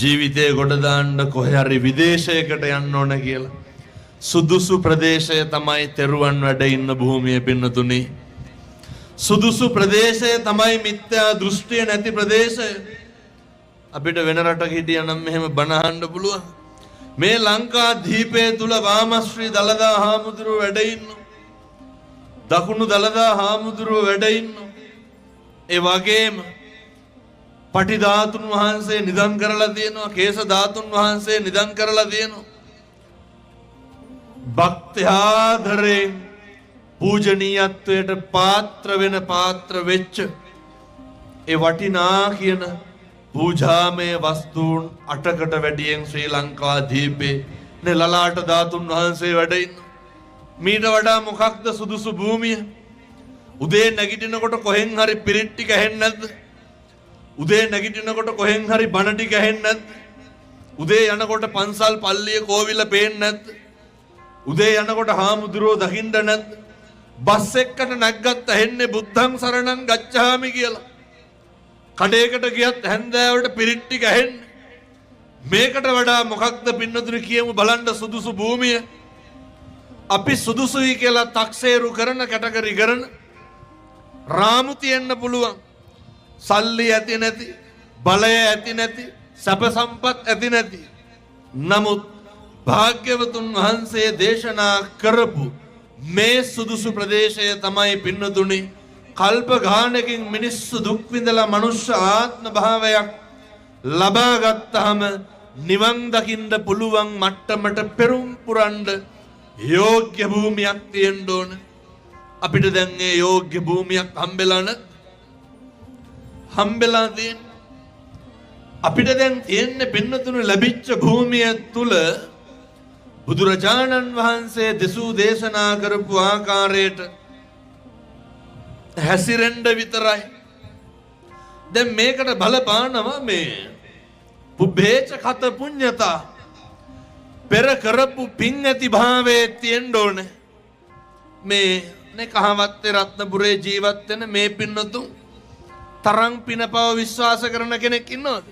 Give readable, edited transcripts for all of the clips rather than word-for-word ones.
ජීවිතේ ගොඩ දාන්න කොහේ හරි විදේශයකට යන්න ඕන කියලා. සුදුසු ප්‍රදේශය තමයි තෙරුවන් වැඩ ඉන්න භූමිය පින්නතුනි. සුදුසු ප්‍රදේශය තමයි මිත්‍යා දෘෂ්ටිය නැති ප්‍රදේශය. අපිට වෙන රටක හිටියනම් මෙහෙම බණ අහන්න පුළුවන්. මේ ලංකා දීපේ තුල වාමශ්‍රී දලදා හාමුදුරුව වැඩ ඉන්නවා. දකුණු දලදා හාමුදුරුව වැඩ ඉන්නවා. ඒ වගේම පටි ධාතුන් වහන්සේ නිදන් කරලා තියෙනවා. කේස ධාතුන් වහන්සේ නිදන් කරලා තියෙනවා. භක්ත්‍යාදරයෙන් පූජනීයත්වයට පාත්‍ර වෙන පාත්‍ර වෙච්ච ඒ වටිනා කියන පූජාමය වස්තුන් 8කට වැඩියෙන් ශ්‍රී ලංකා දීපේ ලලාට ධාතුන් වහන්සේ වැඩ ඉන්නවා. මීට වඩා මොකක්ද සුදුසු භූමිය? උදේ නැගිටිනකොට කොහෙන් හරි පිරිත් ටික ඇහෙන්නේ නැද්ද? උදේ නැගිටිනකොට කොහෙන් හරි බණ ටික ඇහෙන්නේ නැද්ද? උදේ යනකොට පන්සල් පල්ලිය කෝවිල පේන්නේ නැද්ද? උදේ යනකොට හාමුදුරුවෝ දකින්න නැද්ද? බස් එක්කට නැග්ගත් ඇහෙන්නේ බුද්ධං සරණං ගච්ඡාමි කියලා. කඩේකට ගියත් හැන්දෑවට පිරිත් ටික ඇහෙන්නේ. මේකට වඩා මොකක්ද පින්නතුනි කියමු බලන්න සුදුසු භූමිය. අපි සුදුසුයි කියලා තක්සේරු කරන කැටගරි කරන රාමු තියෙන්න පුළුවන්. සල්ලි ඇති නැති, බලය ඇති නැති, සැප සම්පත් ඇති නැති. නමුත් භාග්‍යවතුන් වහන්සේ දේශනා කරපු මේ සුදුසු ප්‍රදේශය තමයි පින්නතුනි කල්ප ගානකින් මිනිස්සු දුක් විඳලා මනුෂ්‍ය ආත්ම භාවයක් ලබා ගත්තාම නිවන් දකින්න පුළුවන් මට්ටමට පෙරම් පුරන්න යෝග්‍ය භූමියක් තියෙන්න ඕන. අපිට දැන් මේ යෝග්‍ය භූමියක් හම්බෙලා නැත්. හම්බෙලා තියෙන අපිට දැන් තියෙන්නේ පින්නතුනි ලැබිච්ච භූමිය තුල බුදුරජාණන් වහන්සේ දෙසූ දේශනා කරපු ආකාරයට හැසිරෙන්න විතරයි. දැන් මේකට බලපානවා මේ පුබ්බේච කත පුඤ්ඤතා පෙර කරපු පින් ඇති භාවයේ තියෙන්න ඕනේ. මේ නේ කහවත්තේ රත්නපුරේ ජීවත් වෙන මේ පින්නතුන් තරම් පිනපව විශ්වාස කරන කෙනෙක් ඉන්නවද?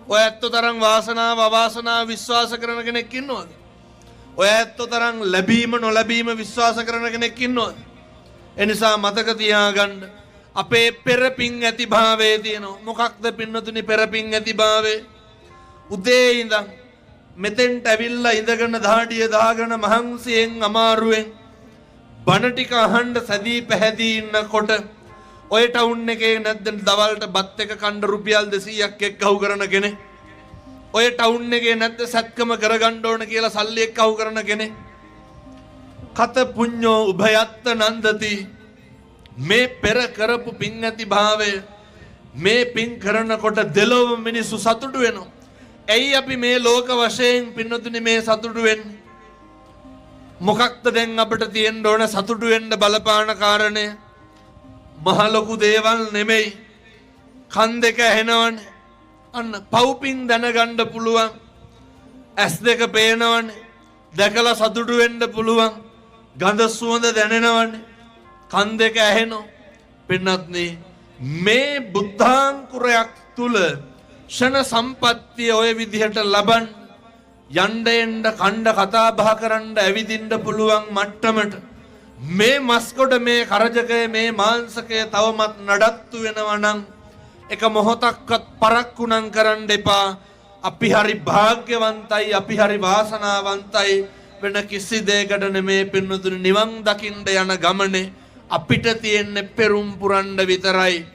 ඔය ඇත්ත තරම් වාසනාව අවාසනාව විශ්වාස කරන කෙනෙක් ඉන්නවද? ඔය ඇත්ත තරම් ලැබීම නොලැබීම විශ්වාස කරන කෙනෙක් ඉන්නවද? එනිසා මතක තියාගන්න අපේ පෙරපින් ඇති භාවයේ තියෙනවා. මොකක්ද පින්නතුනි පෙරපින් ඇති භාවය? උදේ ඉඳන් මෙතෙන්ට ඇවිල්ලා ඉඳගෙන දහඩිය දාගෙන මහන්සියෙන් අමාරුවෙන් බණ ටික අහන්න සැදී පැහැදී ඉන්නකොට ඔය ටවුන් එකේ නැද්ද දවල්ට බත් එක කන්න රුපියල් 200ක් එක්කහුව කරන කෙනෙක්? ඔය ටවුන් එකේ නැද්ද සත්කම කරගන්න ඕන කියලා සල්ලි එක්කහුව කරන කෙනෙක්? කත පුඤ්ඤෝ උභයත්ත නන්දති. මේ පෙර කරපු පින් ඇති භාවය මේ පින් කරනකොට දෙලොව මිනිස්සු සතුටු වෙනවා. ඇයි අපි මේ ලෝක වශයෙන් පින්නතුනි මේ සතුටු වෙන්නේ? මොකක්ද දැන් අපිට තියෙන්න ඕන සතුටු වෙන්න බලපාන කාරණය? මහ ලොකු දේවල් නෙමෙයි. කන් දෙක ඇහෙනවනේ. අන්න පව්පින් දැනගන්න පුළුවන්. ඇස් දෙක පේනවනේ. දැකලා සතුටු වෙන්න පුළුවන්. ගඳ සුවඳ දැනෙනවනේ. කන් දෙක ඇහෙනවා. පින්නත්නි මේ බුද්ධාංකුරයක් තුල ෂණ සම්පත්තිය ඔය විදිහට ලබන් යන්න එන්න කණ්ඩ කතා බහ කරන්න ඇවිදින්න පුළුවන් මට්ටමට මේ මස්කොඩ මේ කරජකය මේ මාංශකය තවමත් නඩත්තු වෙනවා නම් එක මොහොතක්වත් පරක්කුණම් කරන්න එපා. අපි හරි වාග්යවන්තයි, අපි හරි වාසනාවන්තයි. වෙන කිසි දෙයකට නෙමේ පින්නතුනි නිවන් දකින්න යන ගමනේ අපිට තියෙන්නේ පෙරම් පුරන්න විතරයි.